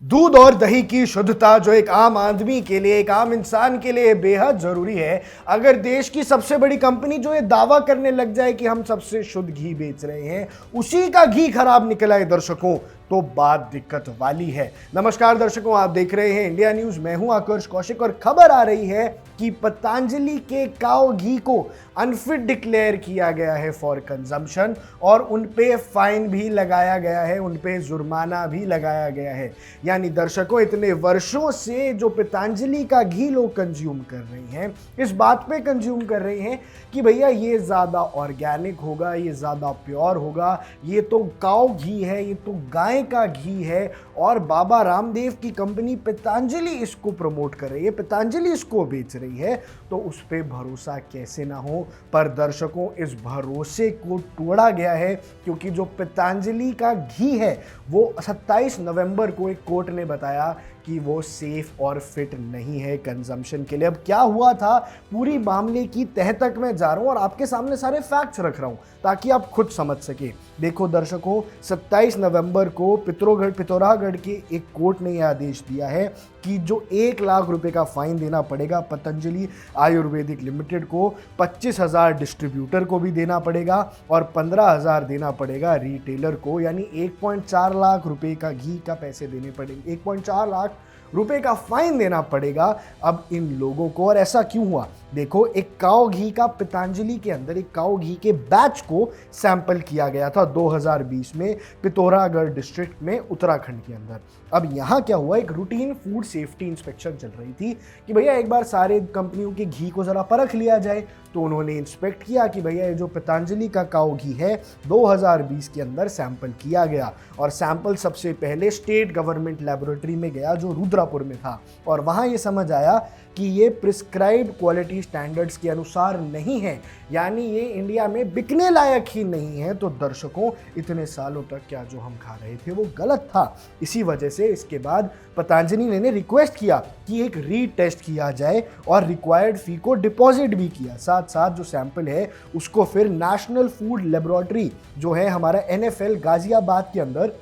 दूध और दही की शुद्धता जो एक आम आदमी के लिए, एक आम इंसान के लिए बेहद जरूरी है। अगर देश की सबसे बड़ी कंपनी जो ये दावा करने लग जाए कि हम सबसे शुद्ध घी बेच रहे हैं, उसी का घी खराब निकला है दर्शकों, तो बात दिक्कत वाली है। नमस्कार दर्शकों, आप देख रहे हैं इंडिया न्यूज। मैं हूं आकर्ष कौशिक और खबर आ रही है कि पतंजलि के काऊ घी को अनफिट डिक्लेयर किया गया है फॉर कंजम्पशन और उन पे फाइन भी लगाया गया है, उन पे जुर्माना भी लगाया गया है। यानी दर्शकों, इतने वर्षों से जो पतंजलि का घी लोग कंज्यूम कर रहे हैं, इस बात पे कंज्यूम कर रहे हैं कि भैया ये ज़्यादा ऑर्गेनिक होगा, ये ज़्यादा प्योर होगा, ये तो काऊ घी है, ये तो गाय का घी है और बाबा रामदेव की कंपनी पतंजलि इसको प्रमोट कर रही है, पतंजलि इसको बेच रही है, तो उस पे भरोसा कैसे ना हो। पर दर्शकों, इस भरोसे को तोड़ा गया है क्योंकि जो पतंजलि का घी है वो 27 नवंबर को एक कोर्ट ने बताया कि वो सेफ और फिट नहीं है कंजम्पशन के लिए। अब क्या हुआ था, पूरी मामले की तह तक मैं जा रहा हूं और आपके सामने सारे फैक्ट्स रख रहा हूं ताकि आप खुद समझ सके। देखो दर्शकों, 27 नवंबर को पिथौरागढ़ के एक कोर्ट ने यह आदेश दिया है कि जो 1 लाख रुपए का फाइन देना पड़ेगा पतंजलि आयुर्वेदिक लिमिटेड को, 25,000 डिस्ट्रीब्यूटर को भी देना पड़ेगा और 15,000 देना पड़ेगा रिटेलर को। यानी 1.4 लाख रुपए का घी का पैसे देने पड़ेंगे, 1.4 लाख रुपए का फाइन देना पड़ेगा अब इन लोगों को। और ऐसा क्यों हुआ? देखो, एक काऊ घी का पतंजलि के अंदर एक काऊ घी के बैच को सैंपल किया गया था 2020 में पिथौरागढ़ डिस्ट्रिक्ट में, उत्तराखंड के अंदर। अब यहाँ क्या हुआ, एक रूटीन फूड सेफ्टी इंस्पेक्शन चल रही थी कि भैया एक बार सारे कंपनियों के घी को जरा परख लिया जाए। तो उन्होंने इंस्पेक्ट किया कि भैया ये जो पतंजलि का काऊ घी है 2020 के अंदर सैंपल किया गया और सैंपल सबसे पहले स्टेट गवर्नमेंट लेबोरेटरी में गया जो रुद्रपुर में था और वहाँ ये समझ आया कि ये प्रिस्क्राइब्ड क्वालिटी स्टैंडर्ड्स के अनुसार नहीं है, यानी ये इंडिया में बिकने लायक ही नहीं है। तो दर्शकों, इतने सालों तक क्या जो हम खा रहे थे वो गलत था। इसी वजह से इसके बाद पतंजलि ने रिक्वेस्ट किया कि एक रीटेस्ट किया जाए और रिक्वायर्ड फी को डिपॉजिट भी किया। साथ साथ जो सैंपल है उसको फिर नेशनल फूड लेबोरेटरी जो है हमारा NFL गाजियाबाद के अंदर,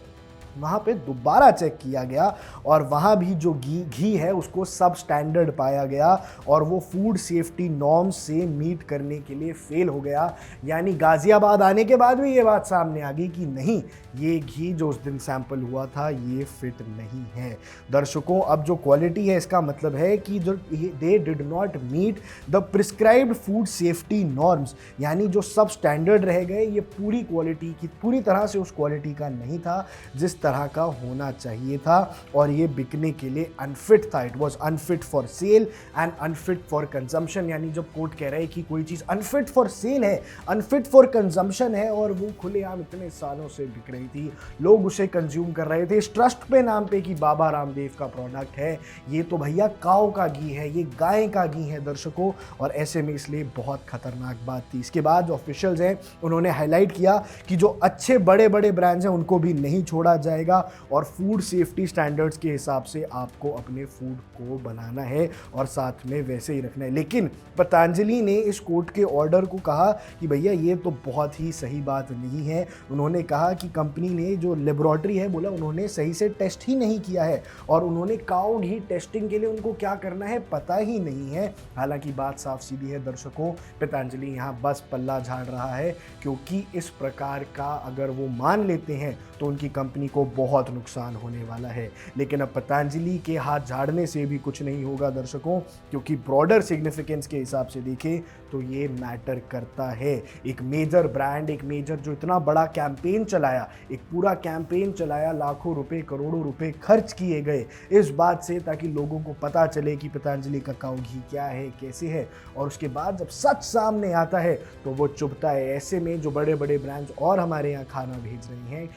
वहाँ पे दोबारा चेक किया गया और वहाँ भी जो घी है उसको सब स्टैंडर्ड पाया गया और वो फूड सेफ्टी नॉर्म्स से मीट करने के लिए फेल हो गया। यानी गाजियाबाद आने के बाद भी ये बात सामने आ गई कि नहीं, ये घी जो उस दिन सैंपल हुआ था ये फिट नहीं है। दर्शकों, अब जो क्वालिटी है इसका मतलब है कि जो they did not meet the prescribed food safety norms, यानी जो सब स्टैंडर्ड रह गए, ये पूरी क्वालिटी की पूरी तरह से उस क्वालिटी का नहीं था जिस तरह का होना चाहिए था और ये बिकने के लिए अनफिट था। It was unfit for sale and unfit for consumption. यानी जब कोर्ट कह रहे हैं कि कोई चीज़ अनफिट फॉर सेल है, अनफिट फॉर कंजम्पशन है और वो खुलेआम इतने सालों से बिक रही थी, लोग उसे कंज्यूम कर रहे थे इस ट्रस्ट पे नाम पे कि बाबा रामदेव का प्रोडक्ट है, ये तो भैया काऊ का घी है, ये गाय का घी है दर्शकों। और ऐसे में इसलिए बहुत खतरनाक बात थी। इसके बाद जो ऑफिशियल्स हैं उन्होंने हाईलाइट किया कि जो अच्छे बड़े बड़े ब्रांड्स हैं उनको भी नहीं छोड़ा जाएगा और फूड सेफ्टी स्टैंडर्ड्स के हिसाब से आपको अपने फूड को बनाना है और साथ में वैसे ही रखना है। लेकिन पतंजलि ने इस कोर्ट के ऑर्डर को कहा कि भैया ये तो बहुत ही सही बात नहीं है। उन्होंने कहा कि कंपनी ने जो लेबोरेटरी है, बोला उन्होंने सही से टेस्ट ही नहीं किया है और उन्होंने काऊ घी टेस्टिंग के लिए उनको क्या करना है पता ही नहीं है। हालांकि बात साफ सीधी है दर्शकों, पतंजलि यहाँ बस पल्ला झाड़ रहा है क्योंकि इस प्रकार का अगर वो मान लेते हैं तो उनकी कंपनी को बहुत नुकसान होने वाला है। लेकिन अब पतंजलि के हाथ झाड़ने से भी कुछ नहीं होगा दर्शकों, क्योंकि ब्रॉडर सिग्निफिकेंस के हिसाब से देखें तो ये मैटर करता है। एक मेजर ब्रांड, एक मेजर जो इतना बड़ा कैंपेन चलाया, एक पूरा कैंपेन चलाया, लाखों रुपए करोड़ों रुपए खर्च किए गए इस बात से ताकि लोगों को पता चले कि पतंजलि का काऊ घी क्या है, कैसे है, और उसके बाद जब सच सामने आता है तो वो चुभता है। ऐसे में जो बड़े बड़े ब्रांड्स और हमारे यहाँ खाना भेज रहे हैं,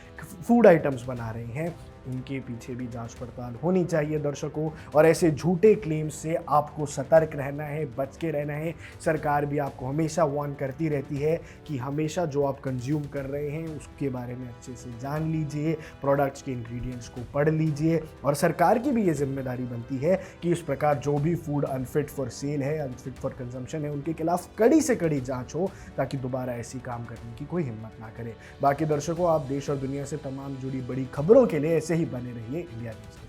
फूड आइटम्स बना रहे हैं, उनके पीछे भी जांच पड़ताल होनी चाहिए दर्शकों। और ऐसे झूठे क्लेम्स से आपको सतर्क रहना है, बच के रहना है। सरकार भी आपको हमेशा वार्न करती रहती है कि हमेशा जो आप कंज्यूम कर रहे हैं उसके बारे में अच्छे से जान लीजिए, प्रोडक्ट्स के इंग्रेडिएंट्स को पढ़ लीजिए। और सरकार की भी ये जिम्मेदारी बनती है कि इस प्रकार जो भी फूड अनफिट फॉर सेल है, अनफिट फॉर कंजम्पशन है, उनके खिलाफ कड़ी से कड़ी जाँच हो ताकि दोबारा ऐसी काम करने की कोई हिम्मत ना करे। बाकी दर्शकों, आप देश और दुनिया से तमाम जुड़ी बड़ी खबरों के लिए ऐसे ही बने रहिए इंडिया न्यूज़।